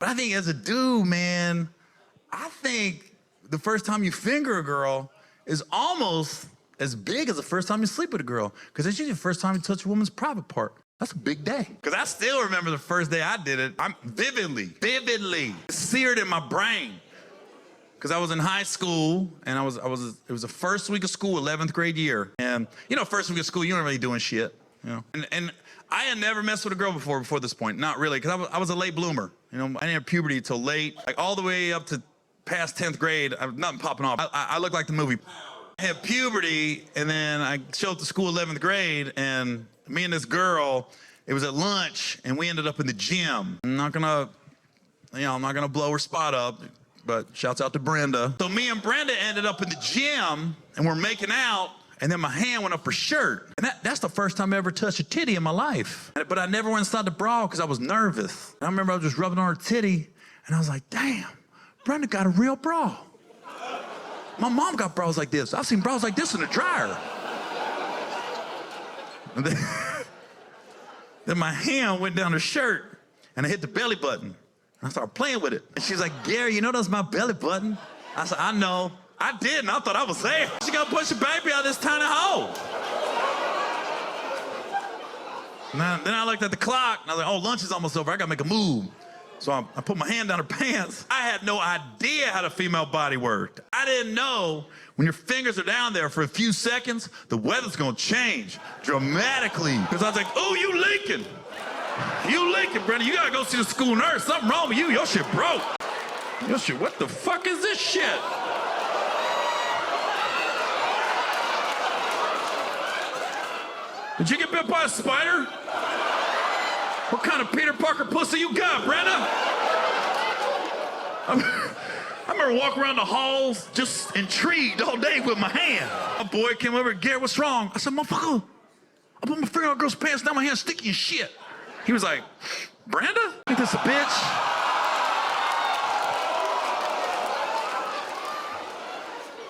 But I think as a dude, man, I think the first time you finger a girl is almost as big as the first time you sleep with a girl, because it's usually the first time you touch a woman's private part. That's a big day. Because I still remember the first day I did it. I'm vividly seared in my brain. Because I was in high school, and it was the first week of school, 11th grade year. And you know, first week of school, you weren't really doing shit, you know. And I had never messed with a girl before this point, not really, because I was a late bloomer. You know, I didn't have puberty until late, like all the way up to past 10th grade, nothing popping off. I looked like the movie. I had puberty, and then I showed up to school 11th grade, and me and this girl, it was at lunch, and we ended up in the gym. I'm not gonna blow her spot up, but shouts out to Brenda. So me and Brenda ended up in the gym, and we're making out, and then my hand went up her shirt. And that's the first time I ever touched a titty in my life. But I never went inside the bra because I was nervous. And I remember I was just rubbing on her titty, and I was like, damn, Brenda got a real bra. My mom got bras like this. I've seen bras like this in the dryer. And then my hand went down her shirt, and I hit the belly button. And I started playing with it. And she's like, Gary, you know that's my belly button? I said, I know. I didn't. I thought I was there. She gonna push a baby out of this tiny hole. Then I looked at the clock, and I was like, oh, lunch is almost over. I gotta make a move. So I put my hand down her pants. I had no idea how the female body worked. I didn't know when your fingers are down there for a few seconds, the weather's gonna change dramatically. Because I was like, oh, you leaking. You leaking, Brenda. You gotta go see the school nurse. Something wrong with you. Your shit broke. Your shit, what the fuck is this shit? Did you get bit by a spider? What kind of Peter Parker pussy you got, Brenda? I remember walking around the halls just intrigued all day with my hand. My boy came over, Gary, what's wrong? I said, motherfucker, I put my finger on a girl's pants, now my hand's sticky as shit. He was like, Brenda? Ain't this a bitch?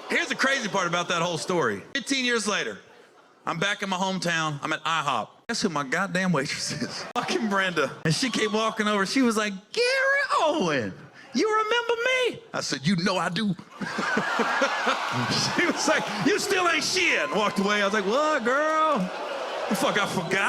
Here's the crazy part about that whole story. 15 years later, I'm back in my hometown. I'm at IHOP. Guess who my goddamn waitress is? Fucking Brenda. And she came walking over. She was like, Gary Owen, you remember me? I said, you know I do. She was like, you still ain't shit. And walked away. I was like, what, girl? The fuck, I forgot?